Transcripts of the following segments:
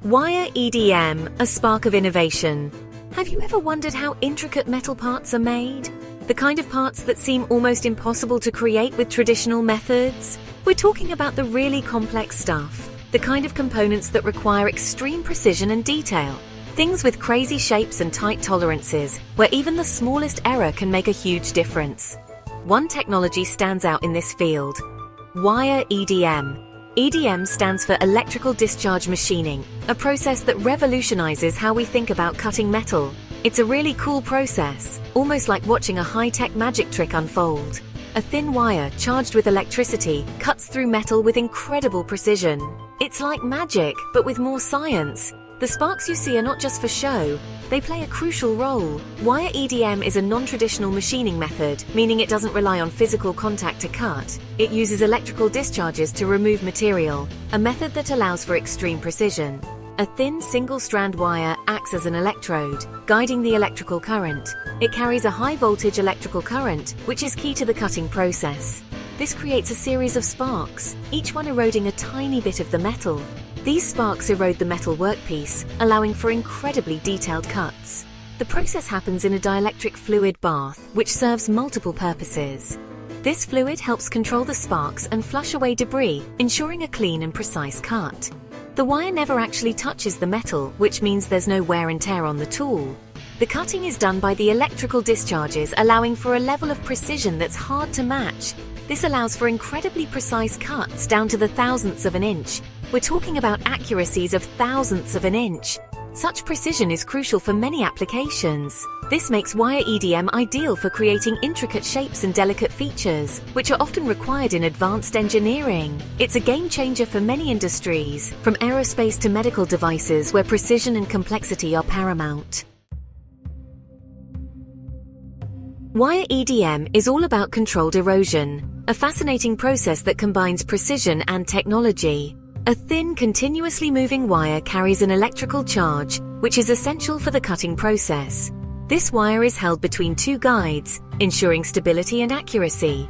Wire EDM, a spark of innovation. Have you ever wondered how intricate metal parts are made? The kind of parts that seem almost impossible to create with traditional methods? We're talking about the really complex stuff, the kind of components that require extreme precision and detail. Things with crazy shapes and tight tolerances, where even the smallest error can make a huge difference. One technology stands out in this field: Wire EDM. EDM stands for Electrical Discharge Machining, a process that revolutionizes how we think about cutting metal. It's a really cool process, almost like watching a high-tech magic trick unfold. A thin wire charged with electricity cuts through metal with incredible precision. It's like magic, but with more science. The sparks you see are not just for show, they play a crucial role. Wire EDM is a non-traditional machining method, meaning it doesn't rely on physical contact to cut. It uses electrical discharges to remove material, a method that allows for extreme precision. A thin single-strand wire acts as an electrode, guiding the electrical current. It carries a high-voltage electrical current, which is key to the cutting process. This creates a series of sparks, each one eroding a tiny bit of the metal. These sparks erode the metal workpiece, allowing for incredibly detailed cuts. The process happens in a dielectric fluid bath, which serves multiple purposes. This fluid helps control the sparks and flush away debris, ensuring a clean and precise cut. The wire never actually touches the metal, which means there's no wear and tear on the tool. The cutting is done by the electrical discharges, allowing for a level of precision that's hard to match. This allows for incredibly precise cuts down to the thousandths of an inch. We're talking about accuracies of thousandths of an inch. Such precision is crucial for many applications. This makes wire EDM ideal for creating intricate shapes and delicate features, which are often required in advanced engineering. It's a game changer for many industries, from aerospace to medical devices, where precision and complexity are paramount. Wire EDM is all about controlled erosion, a fascinating process that combines precision and technology. A thin, continuously moving wire carries an electrical charge, which is essential for the cutting process. This wire is held between two guides, ensuring stability and accuracy.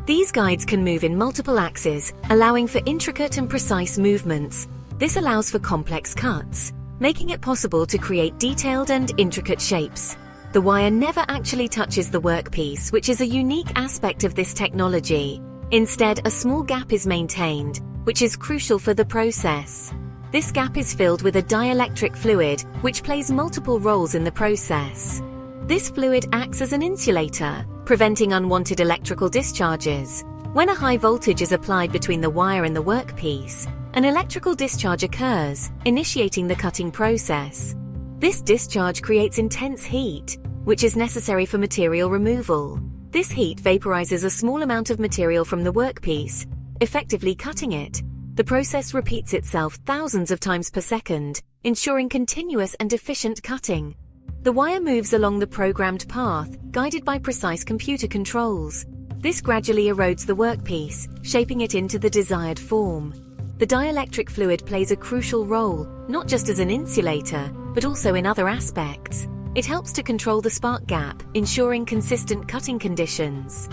These guides can move in multiple axes, allowing for intricate and precise movements. This allows for complex cuts, making it possible to create detailed and intricate shapes. The wire never actually touches the workpiece, which is a unique aspect of this technology. Instead, a small gap is maintained, which is crucial for the process. This gap is filled with a dielectric fluid, which plays multiple roles in the process. This fluid acts as an insulator, preventing unwanted electrical discharges. When a high voltage is applied between the wire and the workpiece, an electrical discharge occurs, initiating the cutting process. This discharge creates intense heat, which is necessary for material removal. This heat vaporizes a small amount of material from the workpiece, effectively cutting it. The process repeats itself thousands of times per second, ensuring continuous and efficient cutting. The wire moves along the programmed path, guided by precise computer controls. This gradually erodes the workpiece, shaping it into the desired form. The dielectric fluid plays a crucial role, not just as an insulator, but also in other aspects. It helps to control the spark gap, ensuring consistent cutting conditions.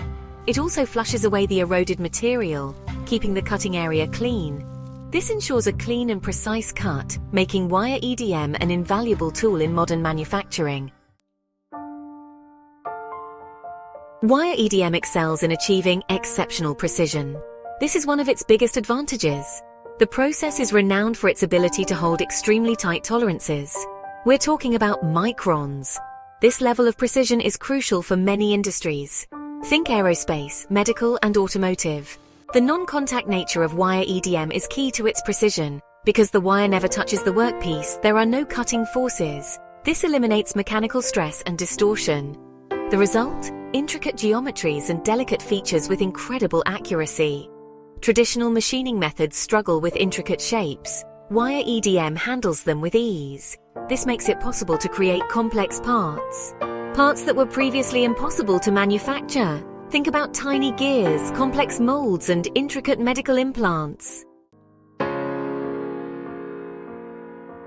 It also flushes away the eroded material, keeping the cutting area clean. This ensures a clean and precise cut, making wire EDM an invaluable tool in modern manufacturing. Wire EDM excels in achieving exceptional precision. This is one of its biggest advantages. The process is renowned for its ability to hold extremely tight tolerances. We're talking about microns. This level of precision is crucial for many industries. Think aerospace, medical, and automotive. The non-contact nature of wire EDM is key to its precision. Because the wire never touches the workpiece, there are no cutting forces. This eliminates mechanical stress and distortion. The result? Intricate geometries and delicate features with incredible accuracy. Traditional machining methods struggle with intricate shapes. Wire EDM handles them with ease. This makes it possible to create complex parts. Parts that were previously impossible to manufacture. Think about tiny gears, complex molds, and intricate medical implants.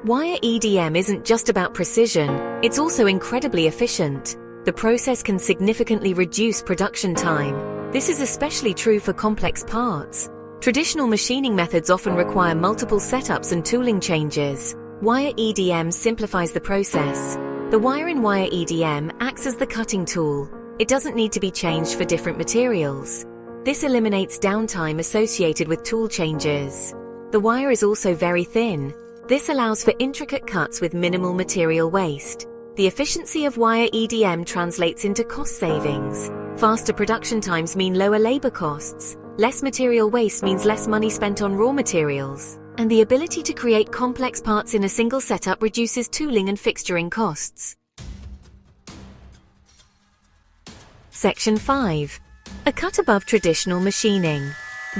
Wire EDM isn't just about precision, it's also incredibly efficient. The process can significantly reduce production time. This is especially true for complex parts. Traditional machining methods often require multiple setups and tooling changes. Wire EDM simplifies the process. The wire in Wire EDM acts as the cutting tool. It doesn't need to be changed for different materials. This eliminates downtime associated with tool changes. The wire is also very thin. This allows for intricate cuts with minimal material waste. The efficiency of Wire EDM translates into cost savings. Faster production times mean lower labor costs. Less material waste means less money spent on raw materials. And the ability to create complex parts in a single setup reduces tooling and fixturing costs. Section 5. A cut above traditional machining.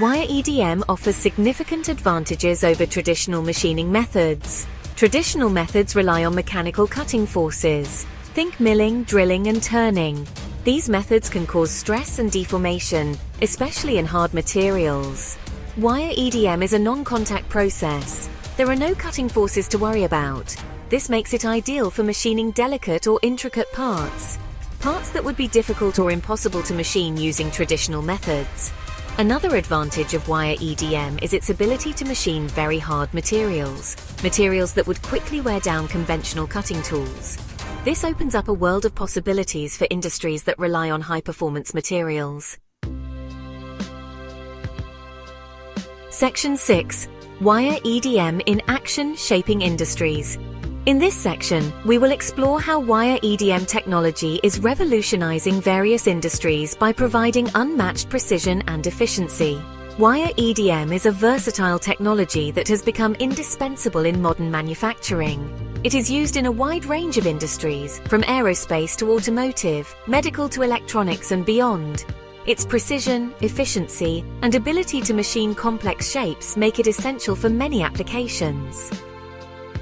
Wire EDM offers significant advantages over traditional machining methods. Traditional methods rely on mechanical cutting forces. Think milling, drilling, and turning. These methods can cause stress and deformation, especially in hard materials. Wire EDM is a non-contact process. There are no cutting forces to worry about. This makes it ideal for machining delicate or intricate parts. Parts that would be difficult or impossible to machine using traditional methods. Another advantage of Wire EDM is its ability to machine very hard materials. Materials that would quickly wear down conventional cutting tools. This opens up a world of possibilities for industries that rely on high-performance materials. Section 6. Wire EDM in action shaping industries. In this section, we will explore how Wire EDM technology is revolutionizing various industries by providing unmatched precision and efficiency. Wire EDM is a versatile technology that has become indispensable in modern manufacturing. It is used in a wide range of industries, from aerospace to automotive, medical to electronics and beyond. Its precision, efficiency, and ability to machine complex shapes make it essential for many applications.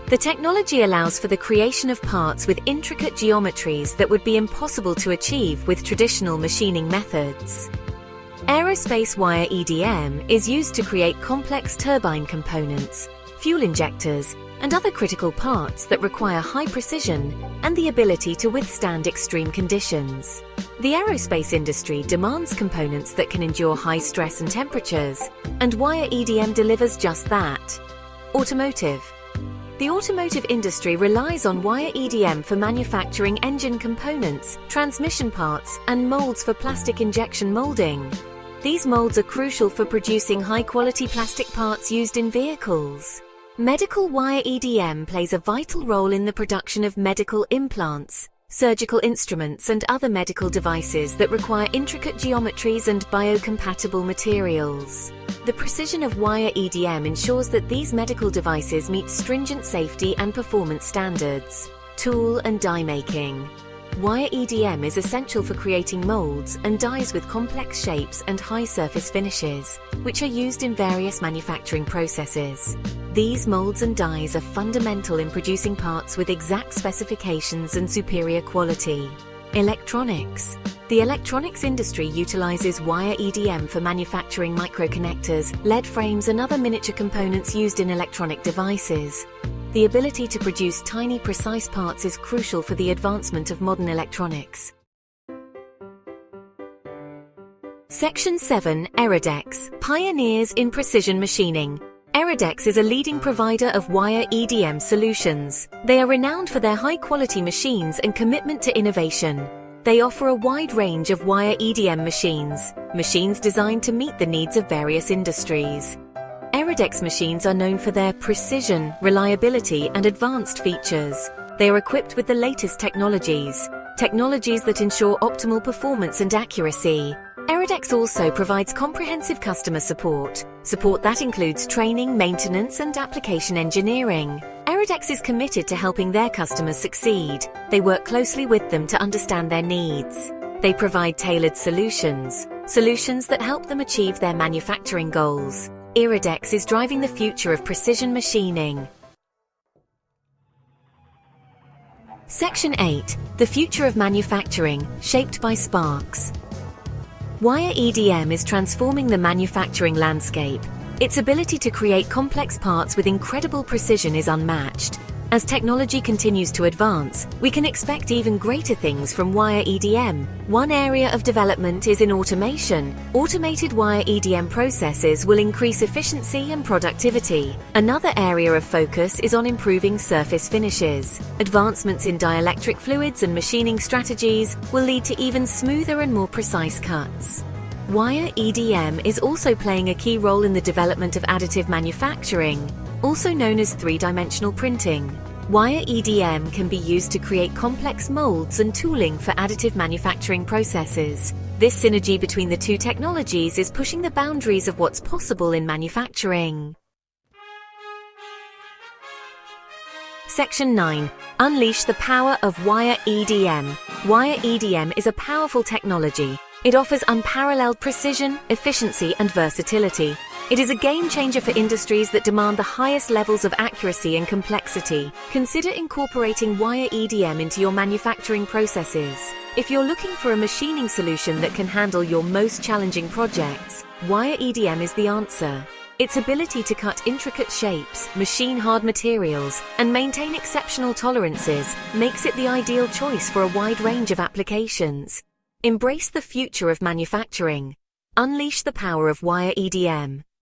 The technology allows for the creation of parts with intricate geometries that would be impossible to achieve with traditional machining methods. Aerospace Wire EDM is used to create complex turbine components, fuel injectors, and other critical parts that require high precision and the ability to withstand extreme conditions. The aerospace industry demands components that can endure high stress and temperatures, and Wire EDM delivers just that. Automotive. The automotive industry relies on Wire EDM for manufacturing engine components, transmission parts, and molds for plastic injection molding. These molds are crucial for producing high-quality plastic parts used in vehicles. Medical Wire EDM plays a vital role in the production of medical implants, surgical instruments, and other medical devices that require intricate geometries and biocompatible materials. The precision of Wire EDM ensures that these medical devices meet stringent safety and performance standards. Tool and die making. Wire EDM is essential for creating molds and dies with complex shapes and high surface finishes, which are used in various manufacturing processes. These molds and dies are fundamental in producing parts with exact specifications and superior quality. Electronics. The electronics industry utilizes Wire EDM for manufacturing microconnectors, LED frames, and other miniature components used in electronic devices. The ability to produce tiny, precise parts is crucial for the advancement of modern electronics. Section 7. ERODEX. Pioneers in precision machining. ERODEX is a leading provider of Wire EDM solutions. They are renowned for their high-quality machines and commitment to innovation. They offer a wide range of Wire EDM machines designed to meet the needs of various industries. ERODEX machines are known for their precision, reliability, and advanced features. They are equipped with the latest technologies that ensure optimal performance and accuracy. ERODEX also provides comprehensive customer support that includes training, maintenance, and application engineering. ERODEX is committed to helping their customers succeed. They work closely with them to understand their needs. They provide tailored solutions that help them achieve their manufacturing goals. ERODEX is driving the future of precision machining. Section 8. The future of manufacturing, shaped by sparks. Wire EDM is transforming the manufacturing landscape. Its ability to create complex parts with incredible precision is unmatched. As technology continues to advance, we can expect even greater things from wire EDM. One area of development is in automation. Automated wire EDM processes will increase efficiency and productivity. Another area of focus is on improving surface finishes. Advancements in dielectric fluids and machining strategies will lead to even smoother and more precise cuts. Wire EDM is also playing a key role in the development of additive manufacturing, also known as three-dimensional printing. Wire EDM can be used to create complex molds and tooling for additive manufacturing processes. This synergy between the two technologies is pushing the boundaries of what's possible in manufacturing. Section 9. Unleash the power of wire EDM. Wire EDM is a powerful technology. It offers unparalleled precision, efficiency, and versatility. It is a game changer for industries that demand the highest levels of accuracy and complexity. Consider incorporating wire EDM into your manufacturing processes. If you're looking for a machining solution that can handle your most challenging projects, wire EDM is the answer. Its ability to cut intricate shapes, machine hard materials, and maintain exceptional tolerances makes it the ideal choice for a wide range of applications. Embrace the future of manufacturing. Unleash the power of wire EDM.